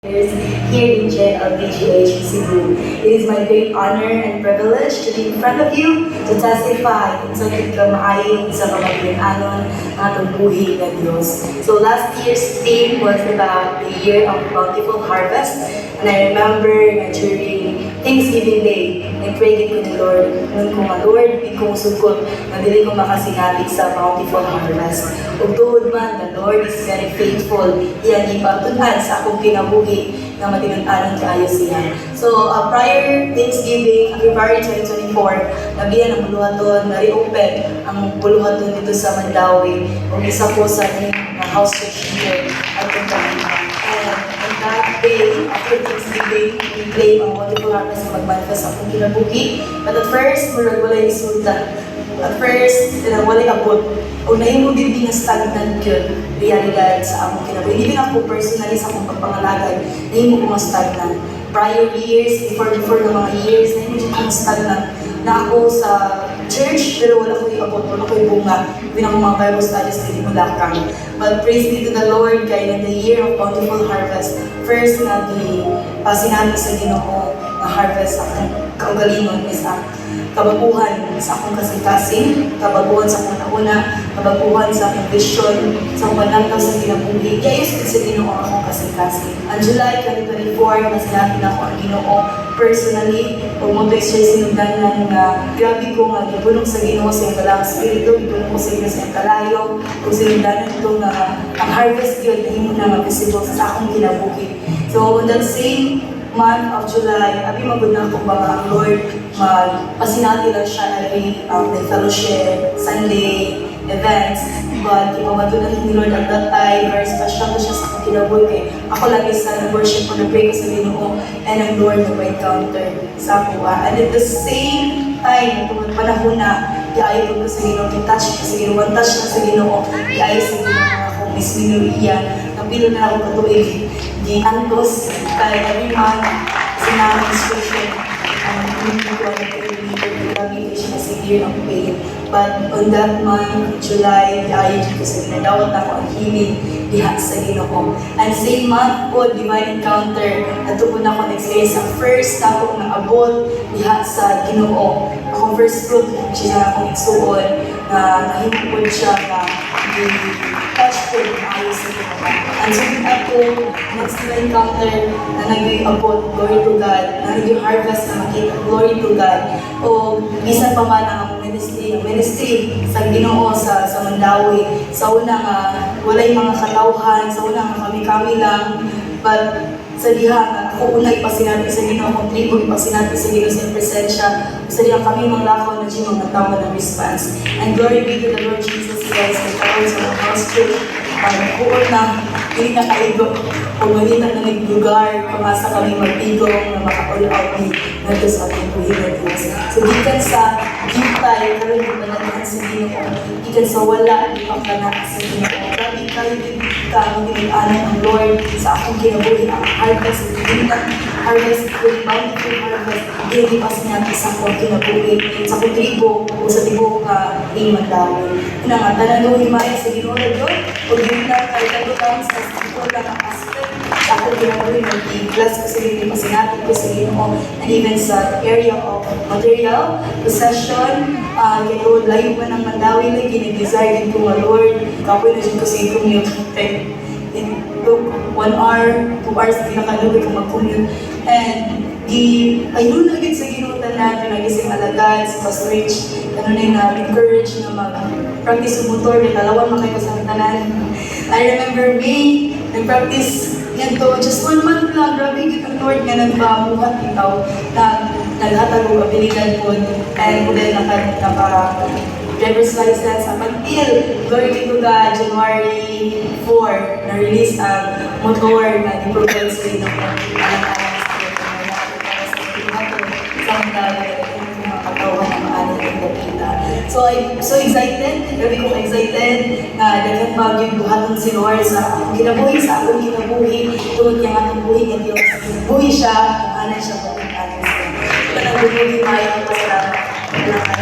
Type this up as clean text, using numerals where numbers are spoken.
Here in JLBGH Cebu. It is my great honor and privilege to be in front of you to testify sa maayon sa kamagyan-anon ng atong buhi ng Diyos. So last year's theme was about the year of bountiful harvest, and I remember during Thanksgiving Day, nag-pray ko ni Lord, nun ko nga, Lord, di ko sugod, madili ko makasinabi sa bountiful harvest. Ug tuod man, the Lord is very faithful, iyan ipatunan sa akong kinabuhi na matinag-anon kaayo siya. So, prior Thanksgiving, February 2024, nabiyan ang buluhaton, na-reopen ang buluhaton dito sa Mandawi, o isa po sa house church here at Pagkakiman. And on that day, after Thanksgiving, we claim ang bountiful harvest na mag-manifest ang kong kinabuhi. But at first, murag wala yung resulta. At first, wala abot. O nahimo din nga stagnant yun, realidad sa among kinabuhi. Hindi ako personally sa akong pagpangalagay, nahimo ko nga stagnant. Prior years, before ng mga years, nahimo din ko stagnant na ako sa church, pero wala ko yung abot, wala ko yung bunga. Binang mga Bible studies na hindi mo lakang. But praise be to the Lord, kaya in the year of bountiful harvest, first na sinabi sa Ginoo na harvest sa kaugalingon is kabaguhan sa akong kasing-kasing, kabaguhan sa akong nauna, kabaguhan sa akong vision, sa akong pananaw sa kinabuhi. Kaya yun sa Ginoo akong kasing-kasing. On July 2024, mas sinabi na ako ang Ginoo personally, kung mo to-share sinugdanan na grabe ko nga, gibulong sa Ginoo sa iyong talang spirito, gibulong ko sa Ginoo sa iyong kalayo, kung sinugdanan ito nga ang harvest yun na himo na mag-visible sa akong kinabuhi. So, on that same month of July, abi magod na kung baka ang Lord magpasinati lang siya every fellowship, Sunday, events. But ipamatunan ni Lord at that time, very special na siya sa akong kinabuhi kay ako lagi sa worship ko, nag-pray ko sa Ginoo, and ang Lord nag-encounter sa ako. And at the same time, itong panahon na, iayo ko sa Ginoo, touch ko sa Ginoo, touch na sa Ginoo, iayo sa Ginoo akong Miss Minoria, napilo na ako katuig, di antos, kaya every month, sinamang instruction, hindi ko ang nag-pray siya sa year of pain. But on that month, July, iayo ko sa Ginoo, dawat ako ang healing diha sa Ginoo. And same month po, divine encounter, nato po na ako nag-experience sa first na akong naabot diha sa Ginoo. Akong first fruit, siya na akong igsuon, na nahimupod siya na touch ko yung ayos sa Ginoo. And so ako, next na encounter na nag-abot, glory to God, na nag-harvest na makita, glory to God. O bisan pa man ang ministry sa Ginoo sa Mandawi. Sa una nga, wala yung mga katawhan, sa una nga kami-kami lang. But sa diha nga, ako unay pasinabi sa Ginoo, kung tribo ipasinabi sa Ginoo sa presensya. Sa diha kami mga lakaw na siya mga tawa ng response. And glory be to the Lord Jesus Christ, the tawag sa mga house church. Kuon na, hindi na kaigo. Kung malita na naglugar, kumasa kami magtigong na maka-all-out na ito sa ating buhay na Diyos. So, gikan sa tayo, karoon yung pananahan sa Ginoo. Gikan sa wala, di pang pananahan sa Ginoo. Grabe kayo din ka, mag-inanan ang Lord sa akong kinabuhi, ang harvest, harvest, bountiful harvest, hindi pa sinabi sa akong kinabuhi, sa akong tribo, o sa tribo ka, iman daw. Una nga, tananungin maya sa Ginoo na doon, o yun lang, kahit ano lang sa ito lang ang aspect, sa akong kinabuhi, mag-i-bless ko sa Ginoo, pasinabi ko sa Ginoo, and even sa area of material, possession, kaya layo pa ng Mandawi lagi, nag-desire din ko nga Lord, kapoy na dyan ko sa i-commute. It took 1 hour, 2 hours, pinakaluwi ko mag-commute. And ayun na agad sa ginutan natin, nagising alagad, sa Pastor Rich, ano na encourage na mag-practice sa motor, may talawan makay ko sa tanan. I remember me, nag-practice yan to, just 1 month lang, grabe yung Lord nga nagpamuhat ikaw, na naghatag o abilidad po, and then naka-driver's license up until, glory be to God, January 4, na-release ang motor na di-provide sa inyo ng anak-anak sa mga katawan na maalit ang dapita. So I'm so excited, grabe kong excited na dagang bagyo buhaton si Lord sa akong kinabuhi, sa akong kinabuhi, tungod niya nga itong buhi ng Diyos. Buhi siya, kung anan siya, kung anan siya. Ito na buhi tayo, pasalamat.